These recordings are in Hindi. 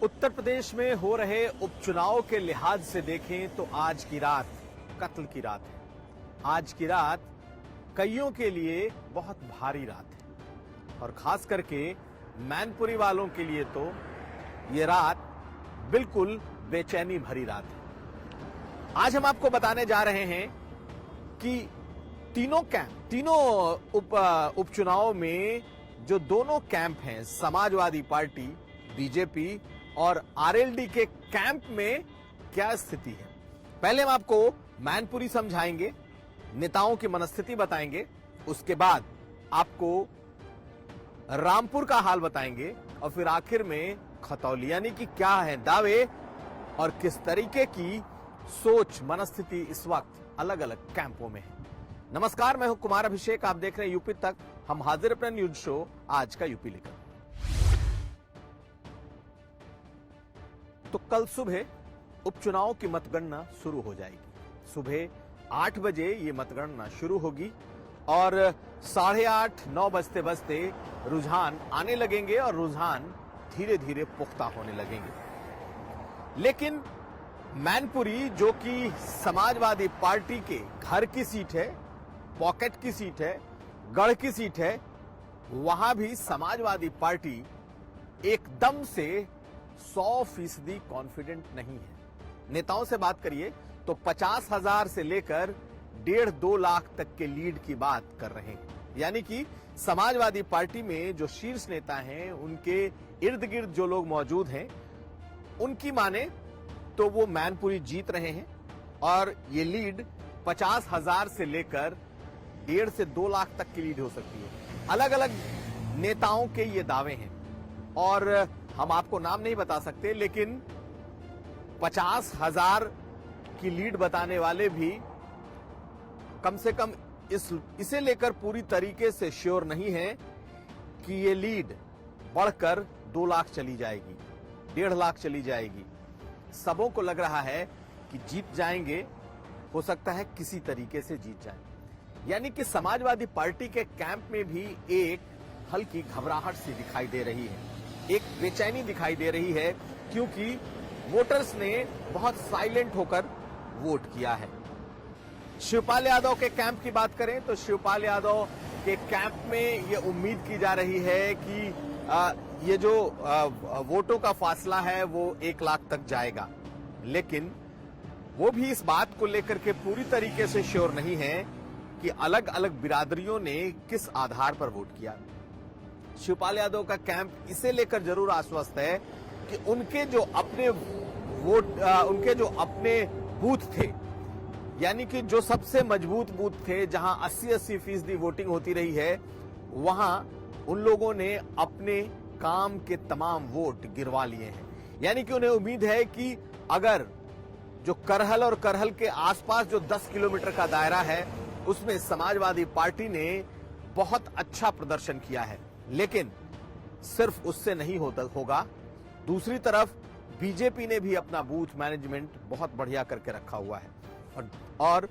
उत्तर प्रदेश में हो रहे उपचुनाव के लिहाज से देखें तो आज की रात कत्ल की रात है। आज की रात कईयों के लिए बहुत भारी रात है और खास करके मैनपुरी वालों के लिए तो ये रात बिल्कुल बेचैनी भरी रात है। आज हम आपको बताने जा रहे हैं कि तीनों उपचुनाव में जो दोनों कैंप हैं, समाजवादी पार्टी, बीजेपी और आरएलडी के कैंप में क्या स्थिति है। पहले हम आपको मैनपुरी समझाएंगे, नेताओं की मनस्थिति बताएंगे, उसके बाद आपको रामपुर का हाल बताएंगे और फिर आखिर में खतौली, यानी कि क्या है दावे और किस तरीके की सोच मनस्थिति इस वक्त अलग अलग कैंपों में है। नमस्कार, मैं हूं कुमार अभिषेक, आप देख रहे हैं यूपी तक। हम हाजिर अपना न्यूज शो आज का यूपी लेकर। तो कल सुबह उपचुनाव की मतगणना शुरू हो जाएगी। सुबह 8 बजे ये मतगणना शुरू होगी और 8:30 9 बजते बजते रुझान आने लगेंगे और रुझान धीरे धीरे पुख्ता होने लगेंगे। लेकिन मैनपुरी, जो कि समाजवादी पार्टी के घर की सीट है, पॉकेट की सीट है, गढ़ की सीट है, वहां भी समाजवादी पार्टी एकदम से 100% कॉन्फिडेंट नहीं है। नेताओं से बात करिए तो 50,000 से लेकर 1.5-2 लाख तक के लीड की बात कर रहे हैं। यानी कि समाजवादी पार्टी में जो शीर्ष नेता हैं, उनके इर्द गिर्द जो लोग मौजूद हैं, उनकी माने तो वो मैनपुरी जीत रहे हैं और ये लीड 50,000 से लेकर 1.5 से 2 लाख तक की लीड हो सकती है। अलग अलग नेताओं के ये दावे हैं और हम आपको नाम नहीं बता सकते, लेकिन 50,000 की लीड बताने वाले भी कम से कम इसे लेकर पूरी तरीके से श्योर नहीं है कि ये लीड बढ़कर 2 लाख चली जाएगी, 1.5 लाख चली जाएगी। सबों को लग रहा है कि जीत जाएंगे, हो सकता है किसी तरीके से जीत जाएं। यानी कि समाजवादी पार्टी के कैंप में भी एक हल्की घबराहट सी दिखाई दे रही है, एक बेचैनी दिखाई दे रही है, क्योंकि वोटर्स ने बहुत साइलेंट होकर वोट किया है। शिवपाल यादव के कैंप की बात करें तो शिवपाल यादव के कैंप में ये उम्मीद की जा रही है कि ये जो वोटों का फासला है वो 1 लाख तक जाएगा, लेकिन वो भी इस बात को लेकर के पूरी तरीके से श्योर नहीं है कि अलग अलग बिरादरियों ने किस आधार पर वोट किया। शिवपाल यादव का कैंप इसे लेकर जरूर आश्वस्त है कि उनके जो अपने बूथ थे, यानी कि जो सबसे मजबूत बूथ थे, जहां 80-80% वोटिंग होती रही है, वहां उन लोगों ने अपने काम के तमाम वोट गिरवा लिए हैं। यानी कि उन्हें उम्मीद है कि अगर जो करहल और करहल के आसपास जो 10 किलोमीटर का दायरा है, उसमें समाजवादी पार्टी ने बहुत अच्छा प्रदर्शन किया है, लेकिन सिर्फ उससे नहीं होगा। दूसरी तरफ बीजेपी ने भी अपना बूथ मैनेजमेंट बहुत बढ़िया करके रखा हुआ है और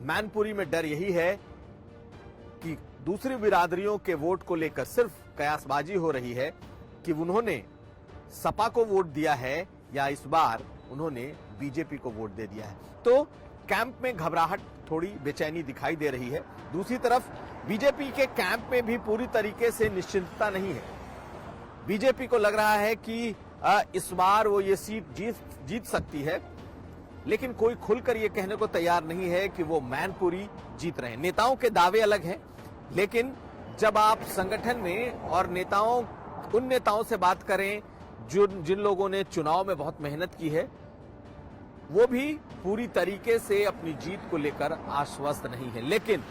मैनपुरी में डर यही है कि दूसरी बिरादरियों के वोट को लेकर सिर्फ कयासबाजी हो रही है कि उन्होंने सपा को वोट दिया है या इस बार उन्होंने बीजेपी को वोट दे दिया है। तो कैंप में घबराहट, थोड़ी बेचैनी दिखाई दे रही है। दूसरी तरफ बीजेपी के कैंप में भी पूरी तरीके से निश्चिंतता नहीं है। बीजेपी को लग रहा है कि इस बार वो ये सीट जीत सकती है, लेकिन कोई खुलकर ये कहने को तैयार नहीं है कि वो मैनपुरी जीत रहे हैं। नेताओं के दावे अलग हैं, लेकिन जब आप संगठन में और उन नेताओं से बात करें जिन लोगों ने चुनाव में बहुत मेहनत की है, वो भी पूरी तरीके से अपनी जीत को लेकर आश्वस्त नहीं है, लेकिन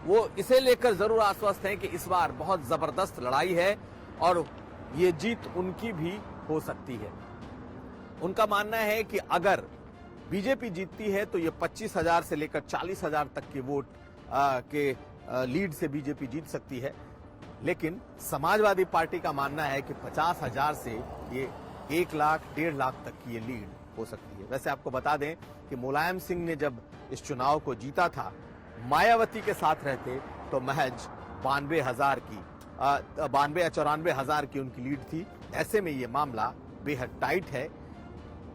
वो इसे लेकर जरूर आश्वस्त हैं कि इस बार बहुत जबरदस्त लड़ाई है और ये जीत उनकी भी हो सकती है। उनका मानना है कि अगर बीजेपी जीतती है तो ये 25,000 से लेकर 40,000 तक के वोट के लीड से बीजेपी जीत सकती है, लेकिन समाजवादी पार्टी का मानना है कि 50,000 से ये 1 लाख 1.5 लाख तक की ये लीड हो सकती है। वैसे आपको बता दें कि मुलायम सिंह ने जब इस चुनाव को जीता था, मायावती के साथ रहते तो महज 92 या 94 हजार की उनकी लीड थी। ऐसे में ये मामला बेहद टाइट है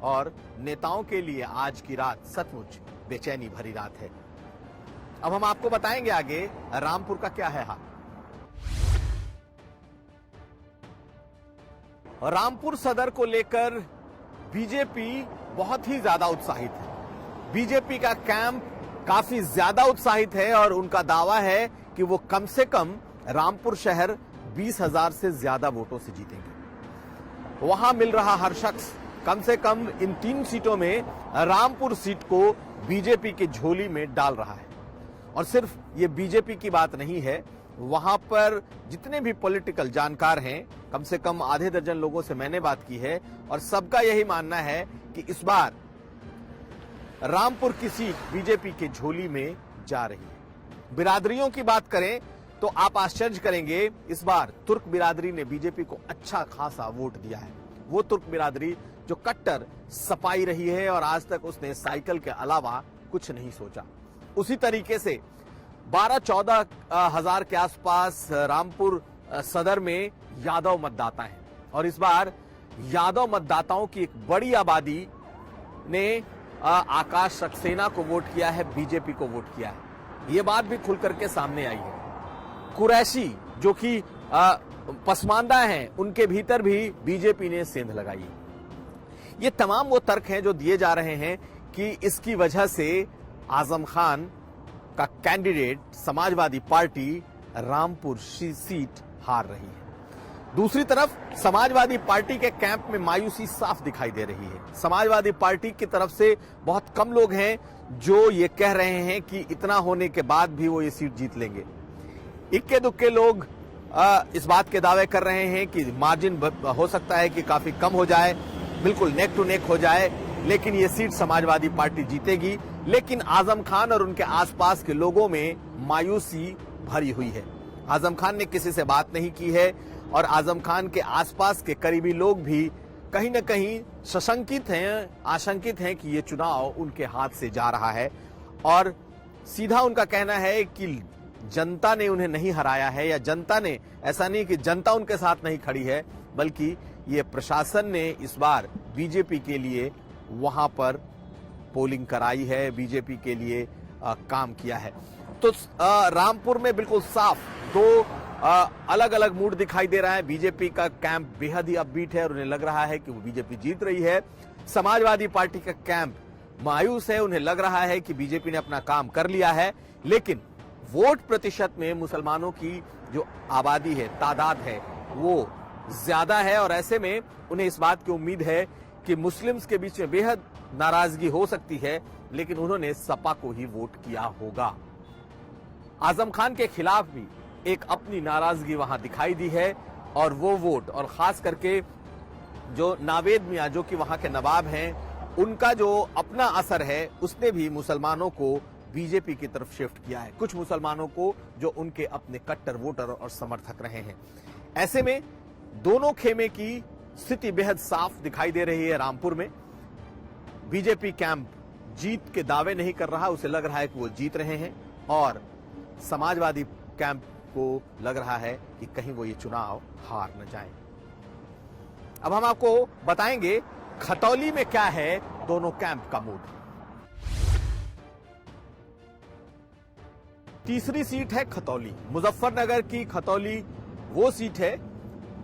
और नेताओं के लिए आज की रात सचमुच बेचैनी भरी रात है। अब हम आपको बताएंगे आगे रामपुर का क्या है हाल। रामपुर सदर को लेकर बीजेपी बहुत ही ज्यादा उत्साहित है। बीजेपी का कैंप काफी ज्यादा उत्साहित है और उनका दावा है कि वो कम से कम रामपुर शहर 20,000 से ज्यादा वोटों से जीतेंगे। वहां मिल रहा हर शख्स कम से कम इन 3 सीटों में रामपुर सीट को बीजेपी की झोली में डाल रहा है। और सिर्फ ये बीजेपी की बात नहीं है, वहां पर जितने भी पॉलिटिकल जानकार हैं, कम से कम आधे दर्जन लोगों से मैंने बात की है और सबका यही मानना है कि इस बार रामपुर की सीट बीजेपी के झोली में जा रही है। बिरादरियों की बात करें तो आप आश्चर्य करेंगे, इस बार तुर्क बिरादरी ने बीजेपी को अच्छा खासा वोट दिया है। वो तुर्क बिरादरी जो कट्टर सपाई रही है और आज तक उसने साइकिल के अलावा कुछ नहीं सोचा। उसी तरीके से 12-14 हजार के आसपास रामपुर सदर में यादव मतदाता हैं और इस बार यादव मतदाताओं की एक बड़ी आबादी ने आकाश सक्सेना को वोट किया है, बीजेपी को वोट किया है। ये बात भी खुल करके सामने आई है। कुरैशी जो कि पसमानदा हैं, उनके भीतर भी बीजेपी ने सेंध लगाई है। ये तमाम वो तर्क हैं जो दिए जा रहे हैं कि इसकी वजह से आजम खान का candidate Samajwadi party Rampur seat हार रही है। दूसरी तरफ समाजवादी पार्टी के कैंप में मायूसी साफ दिखाई दे रही है। समाजवादी पार्टी की तरफ से बहुत कम लोग हैं जो ये कह रहे हैं कि इतना होने के बाद भी वो ये सीट जीत लेंगे। इक्के दुक्के लोग इस बात के दावे कर रहे हैं कि मार्जिन हो सकता है कि काफी कम हो जाए, बिल्कुल नेक टू नेक हो जाए, लेकिन ये सीट समाजवादी पार्टी जीतेगी। लेकिन आजम खान और उनके आसपास के लोगों में मायूसी भरी हुई है। आजम खान ने किसी से बात नहीं की है और आजम खान के आसपास के करीबी लोग भी कहीं न कहीं सशंकित हैं, आशंकित हैं कि ये चुनाव उनके हाथ से जा रहा है और सीधा उनका कहना है कि जनता ने उन्हें नहीं हराया है, या जनता ने, ऐसा नहीं कि जनता उनके साथ नहीं खड़ी है, बल्कि ये प्रशासन ने इस बार बीजेपी के लिए वहां पर पोलिंग कराई है, बीजेपी के लिए काम किया है। तो रामपुर में बिल्कुल साफ दो अलग अलग मूड दिखाई दे रहा है। बीजेपी का कैंप बेहद ही अपबीट है और उन्हें लग रहा है कि वो बीजेपी जीत रही है। समाजवादी पार्टी का कैंप मायूस है, उन्हें लग रहा है कि बीजेपी ने अपना काम कर लिया है। लेकिन वोट प्रतिशत में मुसलमानों की जो आबादी है, तादाद है, वो ज्यादा है और ऐसे में उन्हें इस बात की उम्मीद है कि मुस्लिम्स के बीच में बेहद नाराजगी हो सकती है, लेकिन उन्होंने सपा को ही वोट किया होगा। आजम खान के खिलाफ भी एक अपनी नाराजगी वहां दिखाई दी है और वो वोट, और खास करके जो नावेद मियां जो कि वहां के नवाब हैं, उनका जो अपना असर है, उसने भी मुसलमानों को बीजेपी की तरफ शिफ्ट किया है। कुछ मुसलमानों को जो उनके अपने कट्टर वोटर और समर्थक रहे हैं। ऐसे में दोनों खेमे की स्थिति बेहद साफ दिखाई दे रही है। रामपुर में बीजेपी कैंप जीत के दावे नहीं कर रहा, उसे लग रहा है कि वो जीत रहे हैं और समाजवादी कैंप को लग रहा है कि कहीं वो ये चुनाव हार न जाए। अब हम आपको बताएंगे खतौली में क्या है दोनों कैंप का मूड। तीसरी सीट है खतौली। मुजफ्फरनगर की खतौली वो सीट है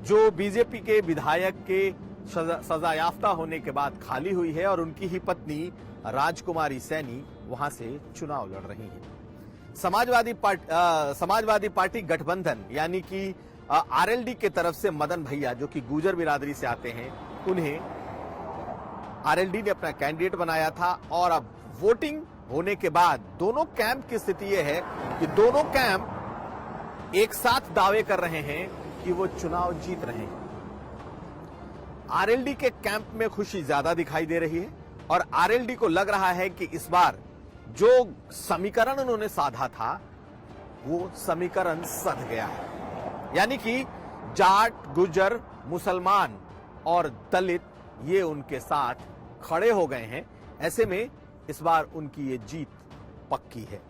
जो बीजेपी के विधायक के सजायाफ्ता होने के बाद खाली हुई है और उनकी ही पत्नी राजकुमारी सैनी वहां से चुनाव लड़ रही हैं। समाजवादी पार्टी गठबंधन यानी कि आरएलडी के तरफ से मदन भैया जो कि गुजर बिरादरी से आते हैं, उन्हें आरएलडी ने अपना कैंडिडेट बनाया था और अब वोटिंग होने के बाद दोनों कैंप की स्थिति यह है कि दोनों कैंप एक साथ दावे कर रहे हैं कि वो चुनाव जीत रहे हैं। आरएलडी के कैंप में खुशी ज्यादा दिखाई दे रही है और आरएलडी को लग रहा है कि इस बार जो समीकरण उन्होंने साधा था वो समीकरण सध गया है। यानी कि जाट, गुजर, मुसलमान और दलित ये उनके साथ खड़े हो गए हैं। ऐसे में इस बार उनकी ये जीत पक्की है।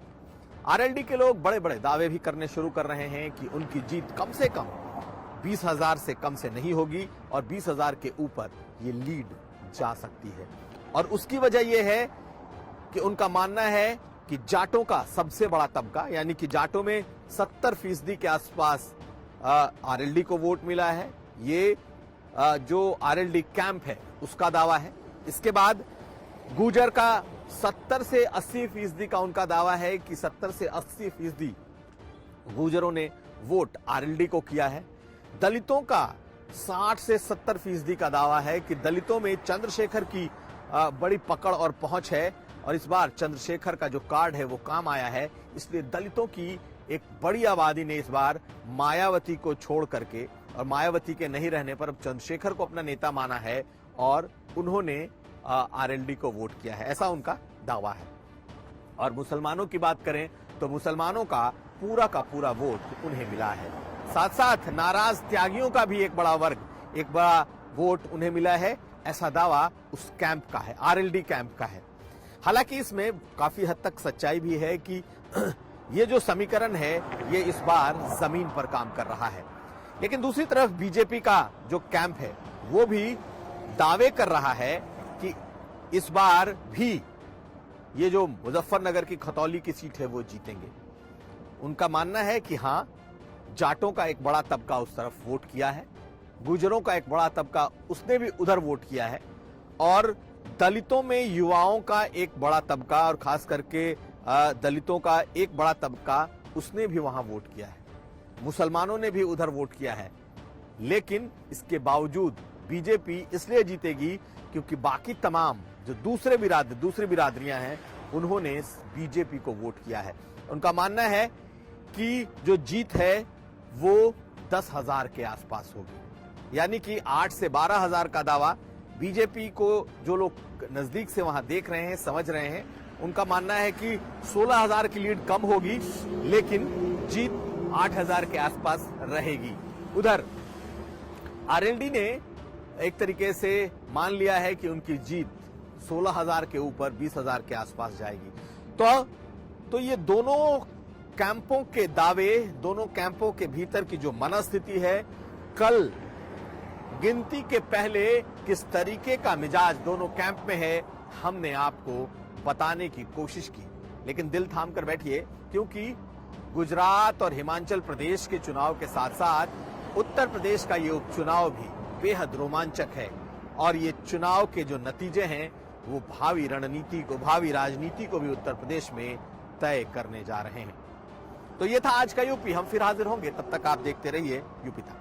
आरएलडी के लोग बड़े बड़े दावे भी करने शुरू कर रहे हैं कि उनकी जीत कम से कम 20,000 से कम से नहीं होगी और 20,000 के ऊपर ये लीड जा सकती है। और उसकी वजह यह है कि उनका मानना है कि जाटों का सबसे बड़ा तबका यानी कि जाटों में 70% के आसपास आरएलडी को वोट मिला है। ये जो आरएलडी कैंप है उसका दावा है। इसके बाद गुर्जर का 70 से 80% का उनका दावा है कि 70 से 80% गुर्जरों ने वोट आरएलडी को किया है। दलितों का 60 से 70% का दावा है कि दलितों में चंद्रशेखर की बड़ी पकड़ और पहुंच है और इस बार चंद्रशेखर का जो कार्ड है वो काम आया है, इसलिए दलितों की एक बड़ी आबादी ने इस बार मायावती को छोड़ करके और मायावती के नहीं रहने पर अब चंद्रशेखर को अपना नेता माना है और उन्होंने आरएलडी को वोट किया है, ऐसा उनका दावा है। और मुसलमानों की बात करें तो मुसलमानों का पूरा वोट उन्हें मिला है। साथ साथ नाराज त्यागियों का भी एक बड़ा वर्ग, एक बड़ा वोट उन्हें मिला है, ऐसा दावा उस कैंप का है, आरएलडी कैंप का है। हालांकि इसमें काफी हद तक सच्चाई भी है कि ये जो समीकरण है ये इस बार जमीन पर काम कर रहा है। लेकिन दूसरी तरफ बीजेपी का जो कैंप है वो भी दावे कर रहा है कि इस बार भी ये जो मुजफ्फरनगर की खतौली की सीट है वो जीतेंगे। उनका मानना है कि हाँ, जाटों का एक बड़ा तबका उस तरफ वोट किया है, गुर्जरों का एक बड़ा तबका उसने भी उधर वोट किया है और दलितों में युवाओं का एक बड़ा तबका और खास करके दलितों का एक बड़ा तबका उसने भी वहां वोट किया है। मुसलमानों ने भी उधर वोट किया है। लेकिन इसके बावजूद बीजेपी इसलिए जीतेगी क्योंकि बाकी तमाम जो दूसरी बिरादरियां हैं उन्होंने बीजेपी को वोट किया है। उनका मानना है कि जो जीत है वो 10,000 के आसपास होगी, यानी कि 8 से 12,000 का दावा बीजेपी को जो लोग नजदीक से वहां देख रहे हैं, समझ रहे हैं, उनका मानना है कि 16,000 की लीड कम होगी लेकिन जीत 8,000 के आसपास रहेगी। उधर आरएलडी ने एक तरीके से मान लिया है कि उनकी जीत 16,000 के ऊपर 20,000 के आसपास जाएगी। तो ये दोनों कैंपों के दावे, दोनों कैंपों के भीतर की जो मनस्थिति है, कल गिनती के पहले किस तरीके का मिजाज दोनों कैंप में है, हमने आपको बताने की कोशिश की। लेकिन दिल थाम कर बैठिए, क्योंकि गुजरात और हिमाचल प्रदेश के चुनाव के साथ साथ उत्तर प्रदेश का ये उपचुनाव भी बेहद रोमांचक है और ये चुनाव के जो नतीजे हैं वो भावी रणनीति को, भावी राजनीति को भी उत्तर प्रदेश में तय करने जा रहे हैं। तो ये था आज का यूपी। हम फिर हाजिर होंगे, तब तक आप देखते रहिए यूपी तक।